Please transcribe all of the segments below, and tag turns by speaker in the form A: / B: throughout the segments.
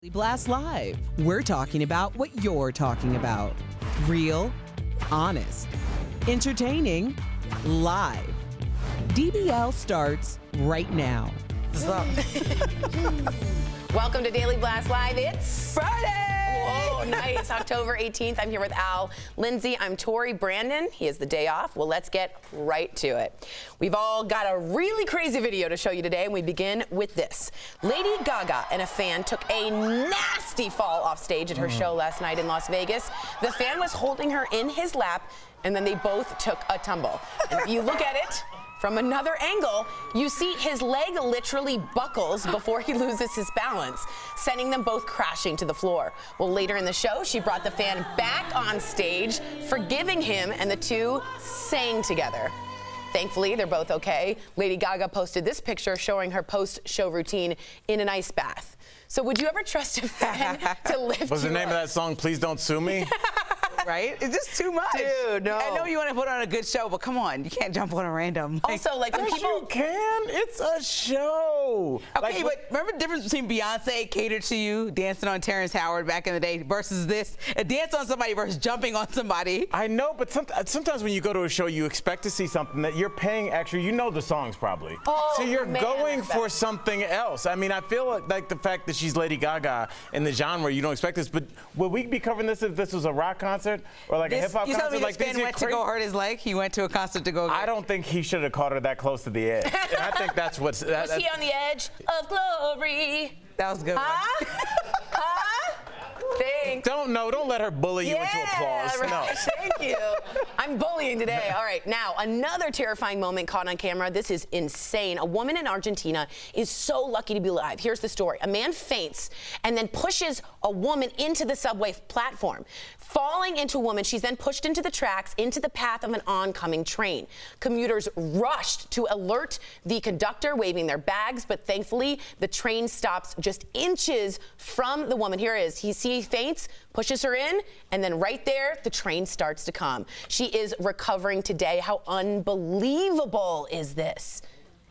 A: Blast Live. We're talking about what you're talking about. Real, honest, entertaining, live. DBL starts right now.
B: Welcome to Daily Blast Live. It's
C: Friday!
B: Whoa, nice. October 18th. I'm here with Al, Lindsay. I'm Tori. Brandon, he has the day off. Well, let's get right to it. We've all got a really crazy video to show you today, and we begin with this. Lady Gaga and a fan took a nasty fall off stage at her show last night in Las Vegas. The fan was holding her in his lap, and then they both took a tumble. And if you look at it from another angle, you see his leg literally buckles before he loses his balance, sending them both crashing to the floor. Well, later in the show, she brought the fan back on stage, forgiving him, and the two sang together. Thankfully, they're both okay. Lady Gaga posted this picture showing her post-show routine in an ice bath. So would you ever trust a fan to lift
D: What's the
B: you
D: name
B: up?
D: of that song? Please Don't Sue Me?
C: Right? It's just too much.
B: Dude, no.
C: I know you want to put on a good show, but come on, you can't jump on a random.
B: Also, like when
D: Yes,
B: people...
D: you can. It's a show.
C: Okay, but remember the difference between Beyonce catered to you, dancing on Terrence Howard back in the day, versus this? A dance on somebody versus jumping on somebody.
D: I know, but sometimes when you go to a show, you expect to see something that you're paying extra. You know the songs probably.
B: Oh,
D: so you're
B: man,
D: going
B: that's
D: for
B: bad.
D: something else. I mean, I feel like the fact that she's Lady Gaga in the genre, you don't expect this. But would we be covering this if this was a rock concert or like a hip hop
C: You
D: concert?
C: tell me
D: Like
C: this fan went to go hurt his leg? He went to a concert to go
D: I don't think he should have caught her that close to the edge. And I think that's what's.
B: Was he on the edge of glory?
C: That was a good.
B: Huh? Huh? Thanks.
D: Don't let her bully you into applause.
B: Right.
D: No.
B: Thank you. I'm bullying today. All right, now another terrifying moment caught on camera. This is insane. A woman in Argentina is so lucky to be alive. Here's the story. A man faints and then pushes a woman into the subway platform. Falling into a woman, she's then pushed into the tracks, into the path of an oncoming train. Commuters rushed to alert the conductor, waving their bags, but thankfully the train stops just inches from the woman. Here it is. He faints, pushes her in, and then right there, the train starts to come. She is recovering today. How unbelievable is this?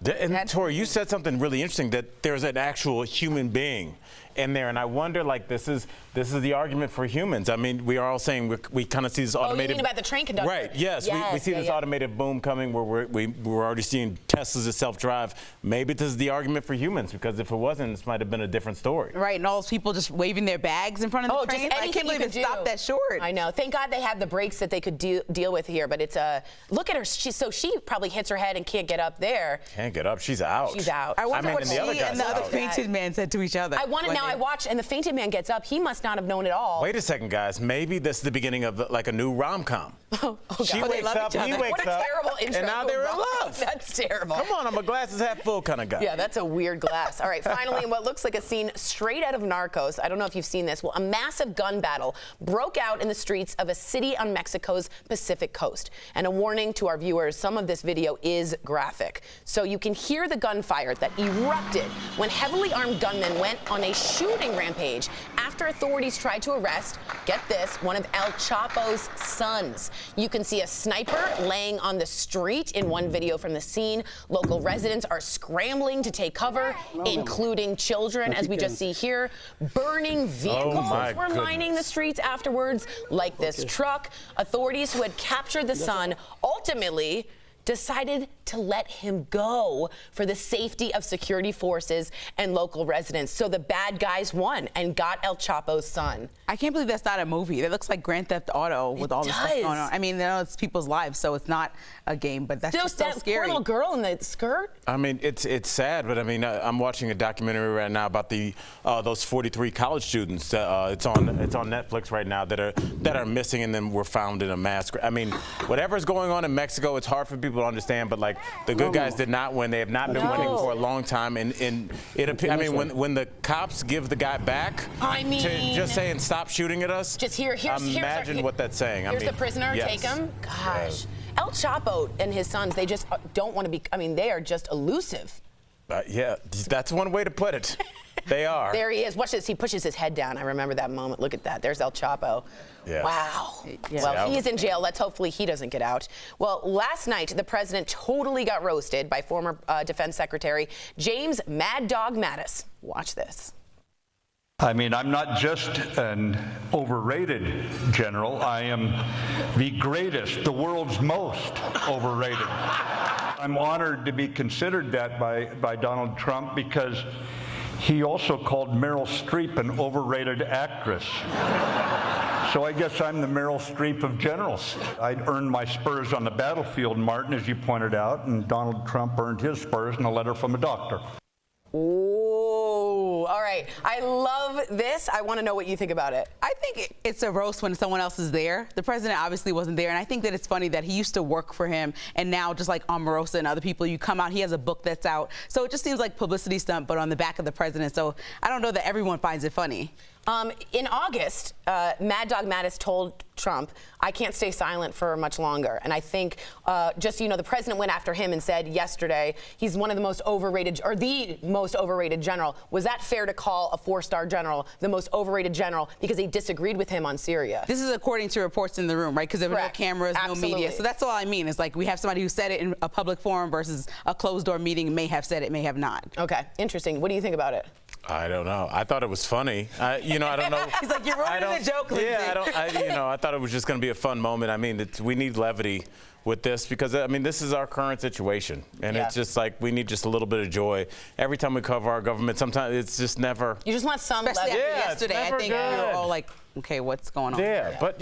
D: And Tori, you said something really interesting, that there's an actual human being in there, and I wonder, like, this is the argument for humans. I mean, we are all saying we kind of see this automated.
B: Oh, you mean about the train conductor?
D: Right. Yes. We see this automated boom coming, where we're already seeing Teslas that self-drive. Maybe this is the argument for humans, because if it wasn't, this might have been a different story.
C: Right, and all those people just waving their bags in front of the train. I can't believe it stopped that short.
B: I know. Thank God they had the brakes that they could deal with here. But it's look at her. She probably hits her head and can't get up there.
D: Can't get up. She's out.
B: She's out.
C: I wonder what
D: and
C: she
D: the other guy's
C: and the other
D: out.
C: fainted man said to each other.
B: I want to now. I watch, and the fainted man gets up. He must not have known at all.
D: Wait a second, guys. Maybe this is the beginning of like a new rom-com. She wakes up, he wakes
B: What a
D: up,
B: terrible intro.
D: and now they're in love.
B: That's terrible.
D: Come on, I'm a glasses half full kind of guy.
B: Yeah, that's a weird glass. All right, finally, in what looks like a scene straight out of Narcos. I don't know if you've seen this. Well, a massive gun battle broke out in the streets of a city on Mexico's Pacific coast. And a warning to our viewers, some of this video is graphic. So you can hear the gunfire that erupted when heavily armed gunmen went on a shooting rampage after authorities tried to arrest, get this, one of El Chapo's sons. You can see a sniper laying on the street in one video from the scene. Local residents are scrambling to take cover, including children, as we just see here. Burning vehicles were lining the streets afterwards, like this truck. Authorities who had captured the son ultimately decided to let him go for the safety of security forces and local residents. So the bad guys won and got El Chapo's son.
C: I can't believe that's not a movie. It looks like Grand Theft Auto with all this stuff going on. I mean, I know it's people's lives, so it's not a game, but that's just so
B: that
C: scary.
B: Poor little girl in the skirt.
D: I mean, it's sad, but I mean, I'm watching a documentary right now about those 43 college students. It's on Netflix right now that are missing and then were found in a mass. I mean, whatever's going on in Mexico, it's hard for people to understand. But like, the good guys did not win. They have not been winning for a long time. And I mean, when the cops give the guy back, to just saying stop shooting at us.
B: Just
D: imagine what that's saying.
B: Here's the prisoner.
D: Yes.
B: Take him. Gosh. El Chapo and his sons, they just don't want to be, I mean, they are just elusive.
D: Yeah, that's one way to put it. They are.
B: There he is. Watch this. He pushes his head down. I remember that moment. Look at that. There's El Chapo.
D: Yes.
B: Wow.
C: Yeah.
B: Well, he's in jail. Hopefully he doesn't get out. Well, last night, the president totally got roasted by former Defense Secretary James Mad Dog Mattis. Watch this.
E: I mean, I'm not just an overrated general. I am the greatest, the world's most overrated. I'm honored to be considered that by Donald Trump because he also called Meryl Streep an overrated actress. So I guess I'm the Meryl Streep of generals. I'd earned my spurs on the battlefield, Martin, as you pointed out, and Donald Trump earned his spurs in a letter from a doctor.
B: Ooh, all right. I love this. I want to know what you think about it.
C: I think it's a roast when someone else is there. The president obviously wasn't there, and I think that it's funny that he used to work for him, and now just like Omarosa and other people, you come out, he has a book that's out. So it just seems like publicity stunt, but on the back of the president. So I don't know that everyone finds it funny.
B: In August, Mad Dog Mattis told Trump, I can't stay silent for much longer. And I think, just so you know, the president went after him and said yesterday he's one of the most overrated, or the most overrated general. Was that fair to call a four-star general the most overrated general because he disagreed with him on Syria?
C: This is according to reports in the room, right? Because there were no
B: Correct.
C: cameras,
B: Absolutely.
C: no media. So that's all I mean. It's like we have somebody who said it in a public forum versus a closed-door meeting, may have said it, may have not.
B: Okay, interesting. What do you think about it?
D: I don't know. I thought it was funny. I don't know.
C: He's like, you're ruining the joke, Lindsay.
D: Yeah, I thought it was just going to be a fun moment. I mean, we need levity with this because, I mean, this is our current situation. And
B: Yeah.
D: it's just like we need just a little bit of joy. Every time we cover our government, sometimes it's just never.
B: You just want some
C: Especially
B: levity.
C: after
D: Yeah,
C: yesterday,
D: it's
C: I
D: never
C: think we were
D: good.
C: all like, okay, what's going on?
D: Yeah, but,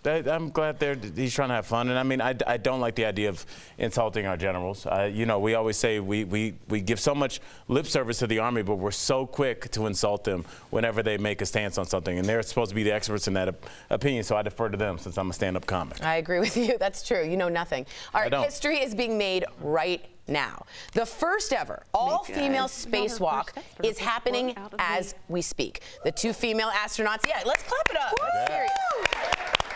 D: I'm glad he's trying to have fun. And, I mean, I don't like the idea of insulting our generals. We always say we give so much lip service to the Army, but we're so quick to insult them whenever they make a stance on something. And they're supposed to be the experts in that opinion, so I defer to them since I'm a stand-up comic.
B: I agree with you. That's true. You know nothing. All right,
D: don't.
B: history is being made right now. The first ever all-female spacewalk is happening as we speak. The two female astronauts, let's clap it up. That's serious.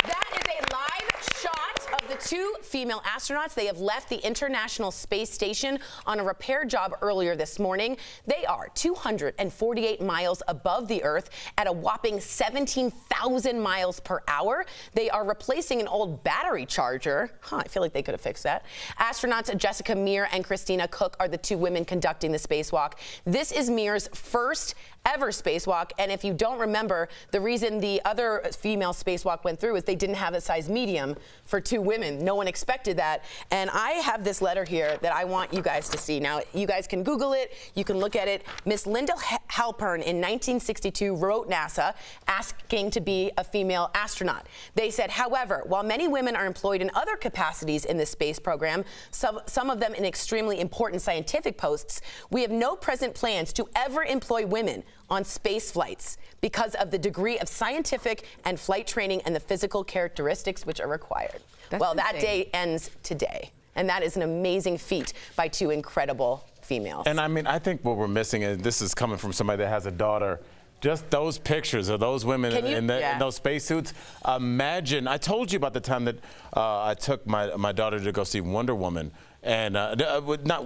B: That is a live shot of the two female astronauts. They have left the International Space Station on a repair job earlier this morning. They are 248 miles above the Earth at a whopping 17,000 miles per hour. They are replacing an old battery charger. I feel like they could have fixed that. Astronauts Jessica Meir and Christina Cook are the two women conducting the spacewalk. This is Meir's first ever spacewalk, and if you don't remember, the reason the other female spacewalk went through is they didn't have a size medium for two women. No one expected that, and I have this letter here that I want you guys to see. Now, you guys can Google it, you can look at it. Miss Linda Halpern in 1962 wrote NASA asking to be a female astronaut. They said, however, while many women are employed in other capacities in the space program, some of them in extremely important scientific posts, we have no present plans to ever employ women on space flights because of the degree of scientific and flight training and the physical characteristics which are required. Well, that day ends today, and that is an amazing feat by two incredible females.
D: And I mean, I think what we're missing, and this is coming from somebody that has a daughter, just those pictures of those women in those spacesuits. Imagine, I told you about the time that I took my daughter to go see Wonder Woman. And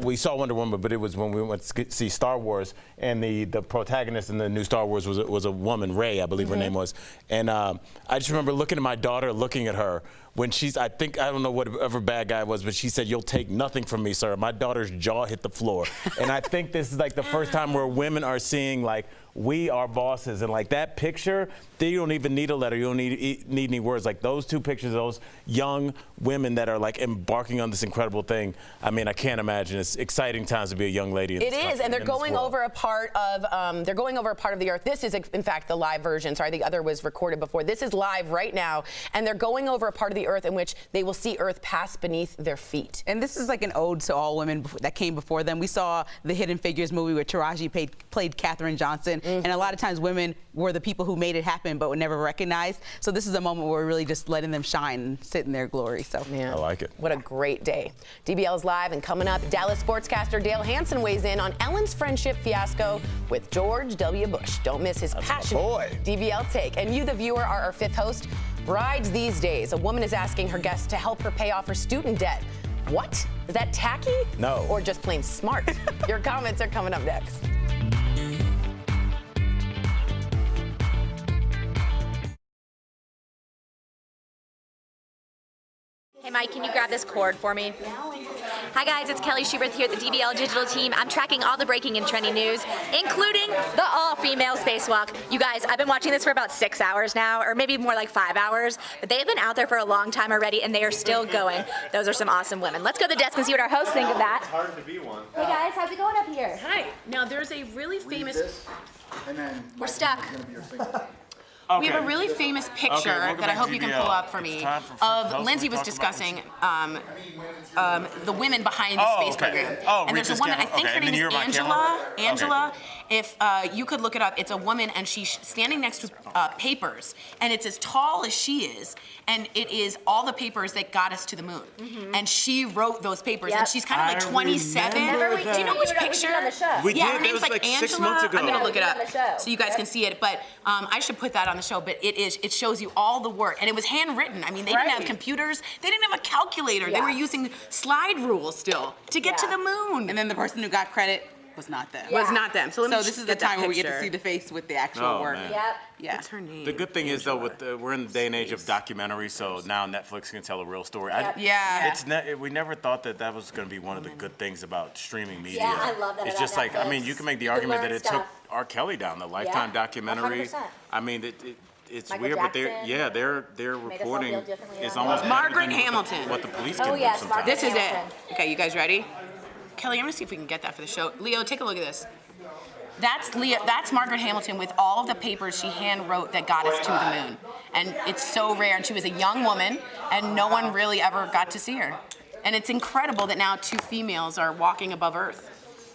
D: we saw Wonder Woman, but it was when we went to see Star Wars, and the protagonist in the new Star Wars was a woman, Rey, I believe her name was. And I just remember looking at my daughter, looking at her when I don't know whatever bad guy it was, but she said, "You'll take nothing from me, sir." My daughter's jaw hit the floor. And I think this is like the first time where women are seeing like, we are bosses, and like that picture, you don't even need a letter, you don't need any words. Like those two pictures, those young women that are like embarking on this incredible thing. I mean, I can't imagine. It's exciting times to be a young lady in this country.
B: It is, and they're going over a part of the Earth. This is, in fact, the live version. Sorry, the other was recorded before. This is live right now, and they're going over a part of the Earth in which they will see Earth pass beneath their feet.
C: And this is like an ode to all women that came before them. We saw the Hidden Figures movie where Taraji played Katherine Johnson, and a lot of times women were the people who made it happen but were never recognized. So this is a moment where we're really just letting them shine and sit in their glory. So
B: yeah.
D: I like it.
B: What a great day. DBL is live, and coming up, Dallas sportscaster Dale Hansen weighs in on Ellen's friendship fiasco with George W. Bush. Don't miss his passionate DBL take. And you, the viewer, are our fifth host. Brides these days. A woman is asking her guests to help her pay off her student debt. What? Is that tacky?
D: No.
B: Or just plain smart? Your comments are coming up next.
F: Hey, Mike, can you grab this cord for me? Hi guys, it's Kelly Schubert here at the DBL digital team. I'm tracking all the breaking and trending news, including the all-female spacewalk. You guys, I've been watching this for about 6 hours now, or maybe more like 5 hours, but they have been out there for a long time already, and they are still going. Those are some awesome women. Let's go to the desk and see what our hosts think of that.
G: It's hard to be one.
F: Hey guys, how's it going up here?
B: Hi. Now there's a really famous.
G: And then
F: We're stuck.
B: We have a really famous picture that I hope you can pull up for me of Lindsay was discussing the women behind the space program. And there's a woman, I think her name is Angela. Angela, if you could look it up, it's a woman and she's standing next to papers, and it's as tall as she is, and it is all the papers that got us to the moon. And she wrote those papers, and she's kind of like 27. Do you know which picture?
D: We did.
B: Her name's
D: like
B: Angela.
D: 6 months ago.
B: I'm gonna look it up so you guys can see it. But I should put that on the show. But it shows you all the work, and it was handwritten. I mean, they didn't have computers. They didn't have a calculator. They were using slide rules still to get to the moon.
C: And then the person who got credit was not them.
B: Was not them. So,
C: this is the time where we get to see the face with the actual work.
F: Yep.
C: Yeah.
B: What's her name?
D: The good thing is, though, we're in the day and age of documentaries, so now Netflix can tell a real story. We never thought that was going to be one of the good things about streaming media.
F: Yeah, I love that
D: It's
F: about
D: just like, I mean,
F: Netflix.
D: you can make the
F: You
D: argument
F: learn
D: that it
F: stuff.
D: took R. Kelly down, the Lifetime documentary.
F: 100%.
D: I mean, it's
F: Michael
D: weird, but
F: Jackson
D: they're
F: made us all
D: reporting
F: feel differently
D: is
F: about
D: almost
F: it.
D: better
B: Margaret
D: than
B: Hamilton.
D: what the police can do
F: yes,
D: sometimes.
B: This is it.
F: Hamilton.
B: Okay, you guys ready? Kelly, I'm gonna see if we can get that for the show. Leo, take a look at this. That's Leo. That's Margaret Hamilton with all of the papers she hand wrote that got us to the moon. And it's so rare. And she was a young woman, and no one really ever got to see her. And it's incredible that now 2 females are walking above Earth.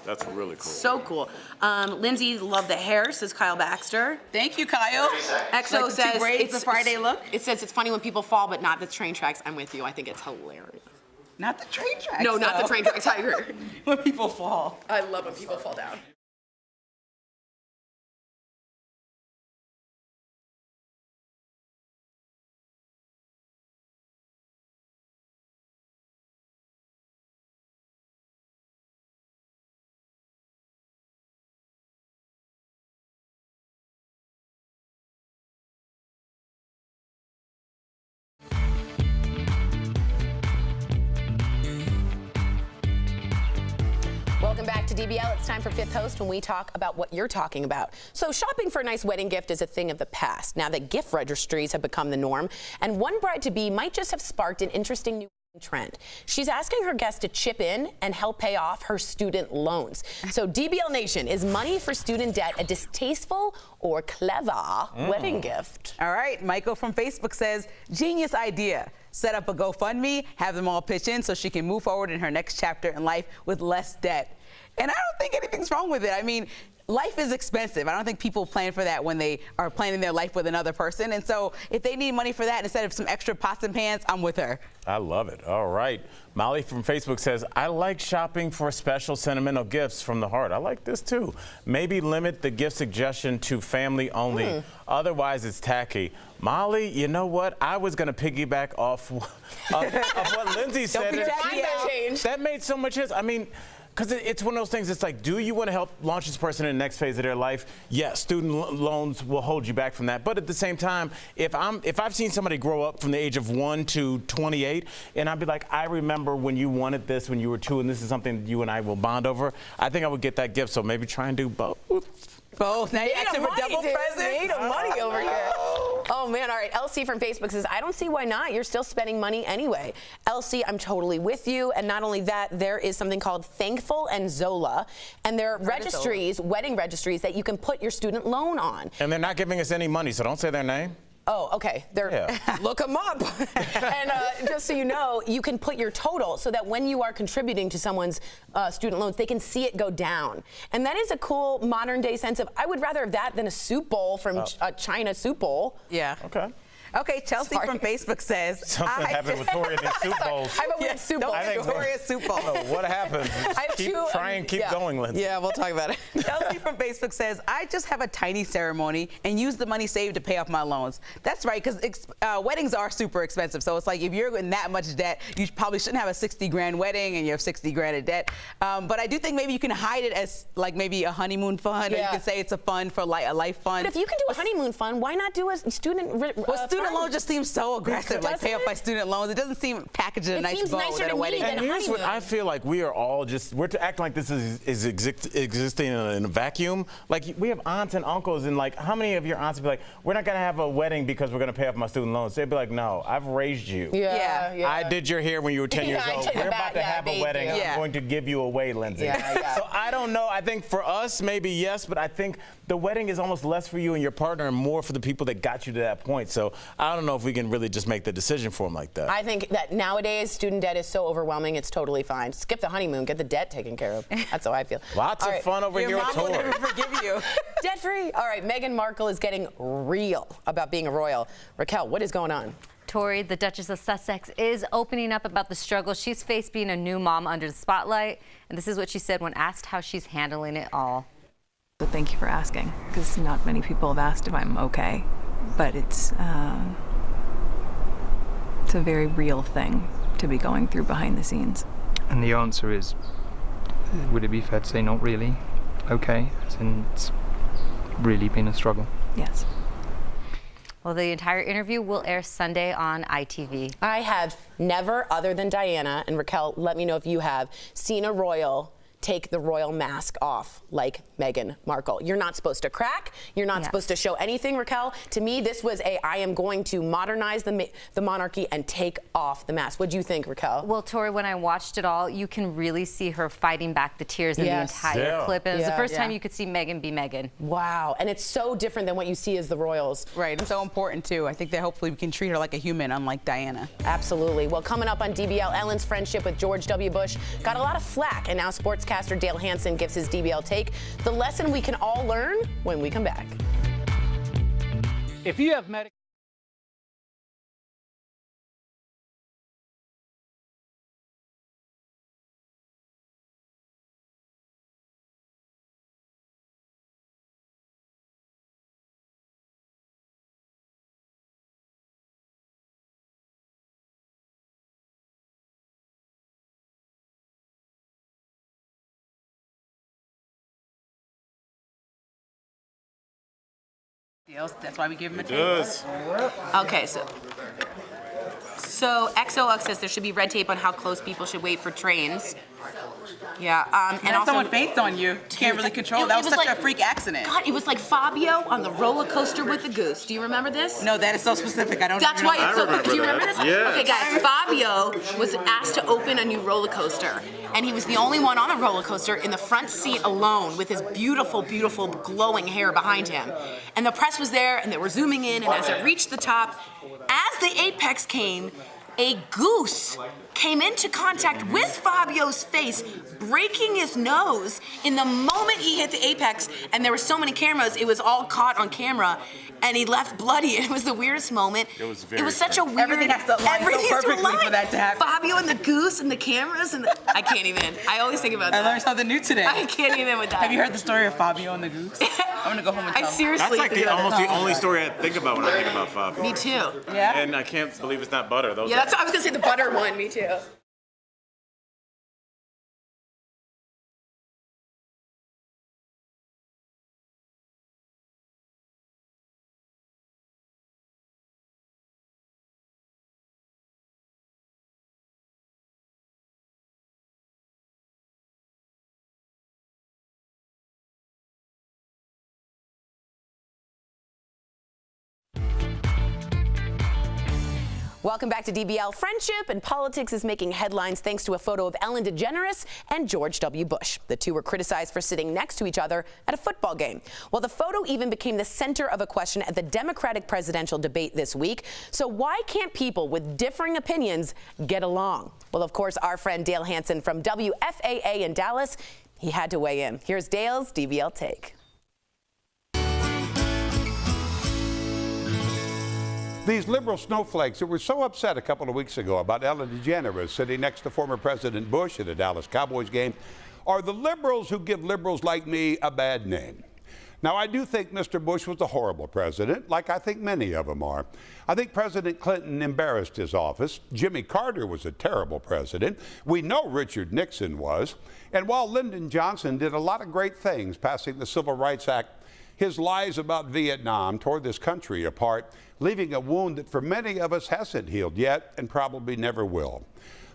D: That's really cool.
B: So cool. Lindsay loved the hair, says Kyle Baxter.
C: Thank you, Kyle.
B: EXO
C: Like the
B: says
C: two braids, the Friday look.
B: It says it's funny when people fall, but not the train tracks. I'm with you. I think it's hilarious.
C: Not the train tracks.
B: No, not the
C: though.
B: train tracks. I agree.
C: When people fall.
B: I love when people fall down. Welcome back to DBL. It's time for Fifth Host when we talk about what you're talking about. So shopping for a nice wedding gift is a thing of the past. Now that gift registries have become the norm, and one bride-to-be might just have sparked an interesting new trend. She's asking her guests to chip in and help pay off her student loans. So DBL Nation, is money for student debt a distasteful or clever wedding gift?
C: All right, Michael from Facebook says, genius idea. Set up a GoFundMe, have them all pitch in so she can move forward in her next chapter in life with less debt. And I don't think anything's wrong with it. I mean, life is expensive. I don't think people plan for that when they are planning their life with another person. And so if they need money for that instead of some extra pots and pans, I'm with her.
D: I love it. All right. Molly from Facebook says, I like shopping for special sentimental gifts from the heart. I like this too. Maybe limit the gift suggestion to family only. Otherwise, it's tacky. Molly, you know what? I was going to piggyback off of what Lindsay said. That made so much sense. I mean, because it's one of those things, it's like, do you want to help launch this person in the next phase of their life? Yes, student loans will hold you back from that. But at the same time, if I've seen somebody grow up from the age of 1 to 28, and I'd be like, I remember when you wanted this when you were 2, and this is something you and I will bond over, I think I would get that gift. So maybe try and do both.
C: Both. Now you're asking for double presents?
B: Made of money over here. Oh, man. All right. Elsie from Facebook says, I don't see why not. You're still spending money anyway. Elsie, I'm totally with you. And not only that, there is something called Thankful and Zola. And there are registries, wedding registries, that you can put your student loan on.
D: And they're not giving us any money, so don't say their name.
B: Oh, okay. Look them up. And just so you know, you can put your total so that when you are contributing to someone's student loans, they can see it go down. And that is a cool modern day sense of, I would rather have that than a soup bowl from China soup bowl.
C: Yeah. Okay, Chelsea from Facebook says,
D: something happened with Tori and the soup bowls.
B: I have a weird soup bowl.
C: Victoria's soup bowl.
D: What happened?
B: I have 2
D: and keep going, Lindsay.
B: Yeah, we'll talk about it.
C: Chelsea from Facebook says, I just have a tiny ceremony and use the money saved to pay off my loans. That's right, because weddings are super expensive. So it's like if you're in that much debt, you probably shouldn't have a 60 grand wedding and you have 60 grand in debt. But I do think maybe you can hide it as like maybe a honeymoon fund, or you can say it's a fund for a life fund.
B: But if you can do a honeymoon fund, why not do a student
C: student loan just seems so aggressive, like pay off my student loans. It doesn't seem packaged in a nice bow than a wedding.
D: And here's what I feel like we are all we're acting like this is existing in a vacuum. Like we have aunts and uncles, and like how many of your aunts would be like, we're not gonna have a wedding because we're gonna pay off my student loans. They'd be like, no, I've raised you.
B: Yeah.
D: I did your hair when you were 10 years old. We're about to have a wedding. I'm going to give you away, Lindsay. So I don't know. I think for us, maybe yes, but I think the wedding is almost less for you and your partner and more for the people that got you to that point. So I don't know if we can really just make the decision for them like that.
B: I think that nowadays student debt is so overwhelming, it's totally fine. Skip the honeymoon, get the debt taken care of. That's how I feel.
D: Lots of fun over here at Tour.
C: Your mom will never forgive you.
B: Debt free. All right, Meghan Markle is getting real about being a royal. Raquel, what is going on?
H: Tori, the Duchess of Sussex, is opening up about the struggle she's faced being a new mom under the spotlight. And this is what she said when asked how she's handling it all.
I: So thank you for asking, because not many people have asked if I'm okay. But it's a very real thing to be going through behind the scenes.
J: And the answer is, would it be fair to say not really okay? As in, it's really been a struggle.
I: Yes.
H: Well, the entire interview will air Sunday on ITV.
B: I have never, other than Diana, and Raquel, let me know if you have, seen a royal take the royal mask off like Meghan Markle. You're not supposed to crack. You're not supposed to show anything, Raquel. To me, this was I am going to modernize the monarchy and take off the mask. What do you think, Raquel?
H: Well, Tori, when I watched it all, you can really see her fighting back the tears in the entire clip. And it was the first time you could see Meghan be Meghan.
B: Wow. And it's so different than what you see as the royals.
C: Right. It's so important, too. I think that hopefully we can treat her like a human, unlike Diana.
B: Absolutely. Well, coming up on DBL, Ellen's friendship with George W. Bush got a lot of flack, and now sportscaster Dale Hansen gives his DBL take. The lesson we can all learn when we come back.
K: If you have medical
C: That's why we give him a take.
B: Okay, so XOX says there should be red tape on how close people should wait for trains. Yeah, and also
C: someone faints on you. You can't really control. That was such a freak accident.
B: God, it was like Fabio on the roller coaster with the goose. Do you remember this?
C: No, that is so specific. I don't.
B: That's
C: even
B: why
C: know.
B: it's so good. Do you remember this?
G: Yes.
B: Okay, guys, Fabio was asked to open a new roller coaster, and he was the only one on the roller coaster in the front seat alone with his beautiful, beautiful glowing hair behind him. And the press was there, and they were zooming in, and as it reached the top, as the apex came, a goose came into contact with Fabio's face, breaking his nose in the moment he hit the apex, and there were so many cameras, it was all caught on camera, and he left bloody. It was the weirdest moment. It was such a weird...
C: Everything has to align so perfectly for that to happen.
B: Fabio and the goose and the cameras and I can't even. I always think about that.
C: I learned something new today.
B: I can't even with that.
C: Have you heard the story of Fabio and the goose? I'm gonna go home and tell
B: I seriously
G: That's like
B: think about
G: almost
B: it.
G: the only story I think about when I think about Fabio.
B: Me too.
C: Yeah?
G: And I can't believe it's not butter. Those
B: Yeah, that's I was gonna say the butter one. Me too. Welcome back to DBL. Friendship and politics is making headlines thanks to a photo of Ellen DeGeneres and George W. Bush. The two were criticized for sitting next to each other at a football game. Well, the photo even became the center of a question at the Democratic presidential debate this week. So why can't people with differing opinions get along? Well, of course, our friend Dale Hansen from WFAA in Dallas, he had to weigh in. Here's Dale's DBL take.
L: These liberal snowflakes that were so upset a couple of weeks ago about Ellen DeGeneres sitting next to former President Bush at a Dallas Cowboys game, are the liberals who give liberals like me a bad name. Now, I do think Mr. Bush was a horrible president, like I think many of them are. I think President Clinton embarrassed his office. Jimmy Carter was a terrible president. We know Richard Nixon was. And while Lyndon Johnson did a lot of great things, passing the Civil Rights Act, his lies about Vietnam tore this country apart, leaving a wound that for many of us hasn't healed yet and probably never will.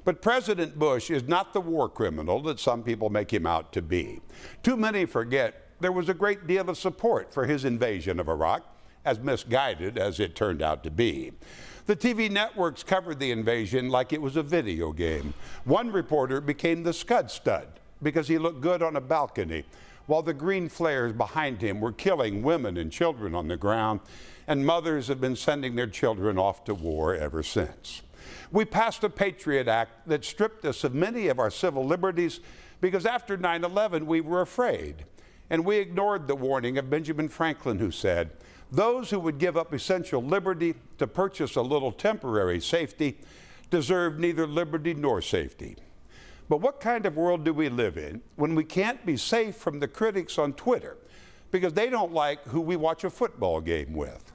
L: But President Bush is not the war criminal that some people make him out to be. Too many forget there was a great deal of support for his invasion of Iraq, as misguided as it turned out to be. The TV networks covered the invasion like it was a video game. One reporter became the Scud Stud because he looked good on a balcony, while the green flares behind him were killing women and children on the ground, and mothers have been sending their children off to war ever since. We passed a Patriot Act that stripped us of many of our civil liberties because after 9/11 we were afraid. And we ignored the warning of Benjamin Franklin, who said, "Those who would give up essential liberty to purchase a little temporary safety deserve neither liberty nor safety." But what kind of world do we live in when we can't be safe from the critics on Twitter because they don't like who we watch a football game with?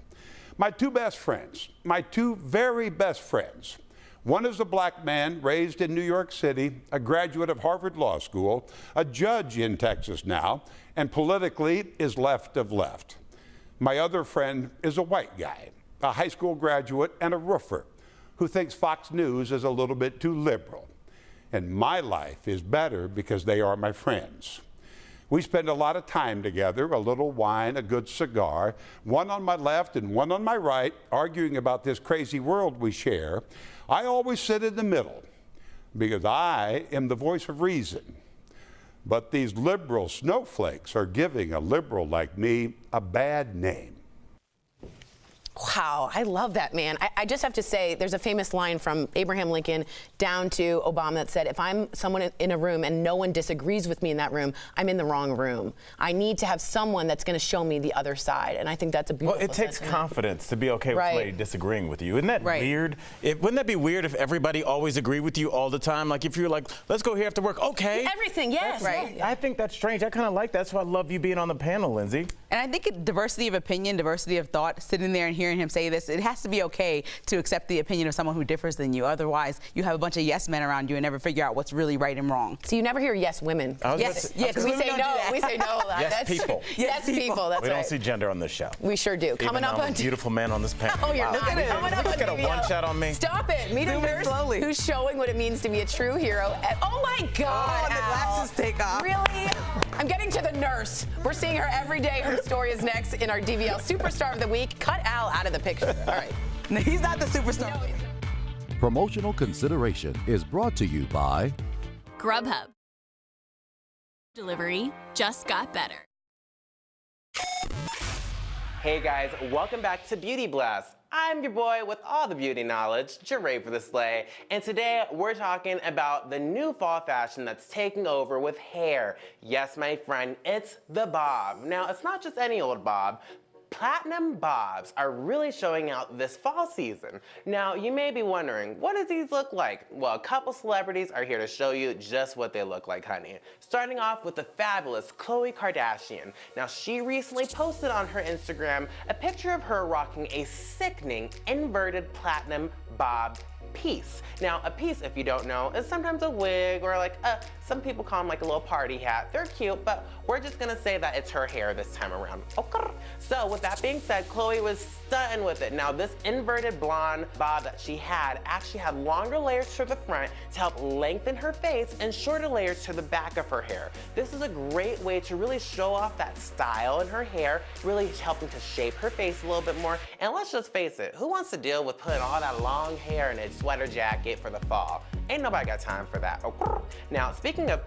L: My two best friends, my two very best friends, one is a black man raised in New York City, a graduate of Harvard Law School, a judge in Texas now, and politically is left of left. My other friend is a white guy, a high school graduate and a roofer who thinks Fox News is a little bit too liberal. And my life is better because they are my friends. We spend a lot of time together, a little wine, a good cigar, one on my left and one on my right, arguing about this crazy world we share. I always sit in the middle because I am the voice of reason. But these liberal snowflakes are giving a liberal like me a bad name.
B: Wow, I love that, man. I just have to say, there's a famous line from Abraham Lincoln down to Obama that said, if I'm someone in a room and no one disagrees with me in that room, I'm in the wrong room. I need to have someone that's going to show me the other side. And I think that's a beautiful
D: Well, it takes
B: sentiment.
D: confidence to be okay with somebody disagreeing with you. Isn't that weird? Wouldn't that be weird if everybody always agreed with you all the time? Like if you're like, let's go here after work, okay.
B: Everything, yes.
D: Right. I think that's strange. I kind of like that. That's why I love you being on the panel, Lindsay.
C: And I think diversity of opinion, diversity of thought, sitting there and hearing him say this, it has to be okay to accept the opinion of someone who differs than you. Otherwise, you have a bunch of yes men around you and never figure out what's really right and wrong.
B: So you never hear yes women.
C: Yes,
B: because we say no. We say no a lot.
D: Yes, people.
B: Yes, people. That's
D: we
B: right.
D: don't see gender on this show.
B: We sure do. Coming up
D: I'm
B: on
D: a beautiful man on this panel.
B: Oh, you're not.
D: Coming
B: up
D: Look
B: on
D: at a
B: DBL.
D: one shot on me.
B: Stop it. Meet a nurse who's showing what it means to be a true hero. Oh my God.
C: Oh, the glasses take off.
B: Really? I'm getting to the nurse. We're seeing her every day. Her story is next in our DBL Superstar of the Week. Cut Al out of the picture. All right.
C: No, he's not the superstar.
B: No,
M: Promotional consideration is brought to you by
N: Grubhub. Delivery just got better.
O: Hey guys, welcome back to Beauty Blast. I'm your boy with all the beauty knowledge, Jeray for the Slay, and today we're talking about the new fall fashion that's taking over with hair. Yes, my friend, it's the bob. Now, it's not just any old bob. Platinum bobs are really showing out this fall season. Now, you may be wondering, what do these look like? Well, a couple celebrities are here to show you just what they look like, honey. Starting off with the fabulous Khloe Kardashian. Now, she recently posted on her Instagram a picture of her rocking a sickening inverted platinum bob piece. Now, a piece, if you don't know, is sometimes a wig or like some people call them like a little party hat. They're cute, but we're just gonna say that it's her hair this time around. Okay. So with that being said, Khloe was stunting with it. Now, this inverted blonde bob that she had actually had longer layers to the front to help lengthen her face and shorter layers to the back of her hair. This is a great way to really show off that style in her hair, really helping to shape her face a little bit more. And let's just face it, who wants to deal with putting all that long hair in a sweater jacket for the fall? Ain't nobody got time for that. Now, speaking of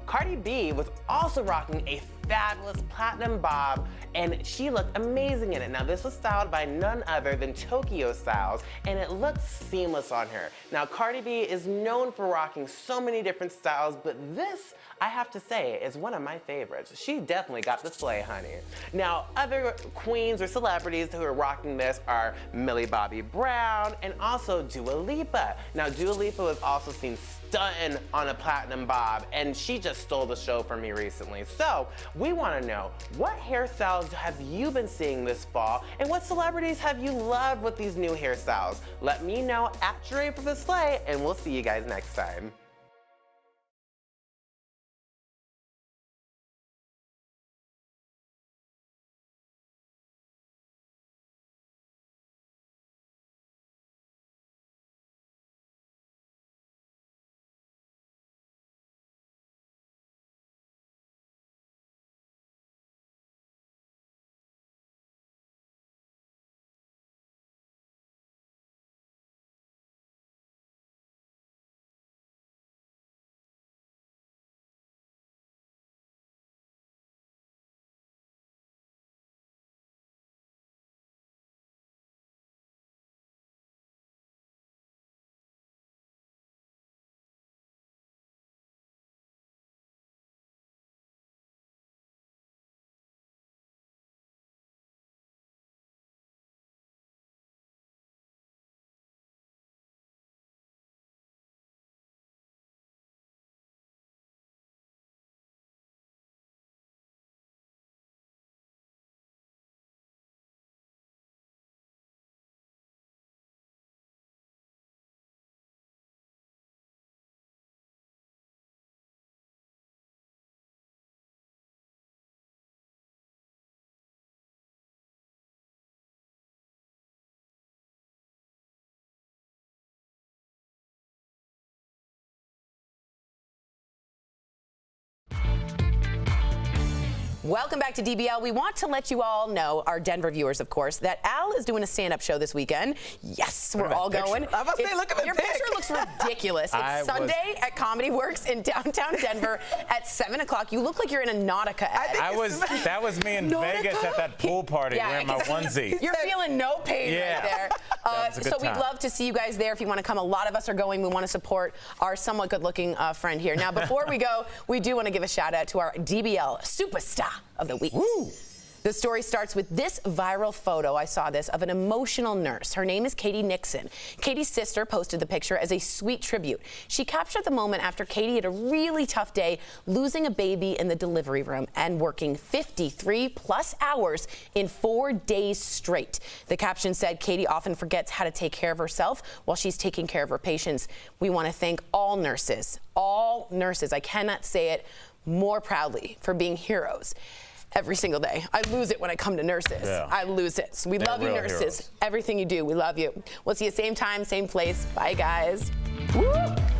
O: Cardi B was also rocking a fabulous platinum bob, and she looked amazing in it. Now, this was styled by none other than Tokyo Styles, and it looks seamless on her. Now, Cardi B is known for rocking so many different styles, but this, I have to say, is one of my favorites. She definitely got the slay, honey. Now, other queens or celebrities who are rocking this are Millie Bobby Brown and also Dua Lipa. Now, Dua Lipa was also seen stunting on a platinum bob, and she just stole the show from me recently. So we want to know, what hairstyles have you been seeing this fall, and what celebrities have you loved with these new hairstyles? Let me know at Jure for the Slay, and we'll see you guys next time.
B: Welcome back to DBL. We want to let you all know, our Denver viewers, of course, that Al is doing a stand-up show this weekend. Yes, we're all going.
A: I was about to say, look at the
B: Your picture looks ridiculous. It's Sunday at Comedy Works in downtown Denver at 7 o'clock. You look like you're in a Nautica ad.
D: That was me in Vegas at that pool party wearing my onesie.
B: You're feeling no pain right there. So we'd love to see you guys there if you want to come. A lot of us are going. We want to support our somewhat good-looking friend here. Now, before we go, we do want to give a shout-out to our DBL superstar of the week. Woo. The story starts with this viral photo, I saw this, of an emotional nurse. Her name is Katie Nixon. Katie's sister posted the picture as a sweet tribute. She captured the moment after Katie had a really tough day, losing a baby in the delivery room and working 53+ hours in 4 days straight. The caption said, Katie often forgets how to take care of herself while she's taking care of her patients. We want to thank all nurses, I cannot say it more proudly, for being heroes every single day. I lose it when I come to nurses.
D: Yeah.
B: I lose it. So we love you, nurses.
D: Heroes.
B: Everything you do, we love you. We'll see you same time, same place. Bye, guys. Woo!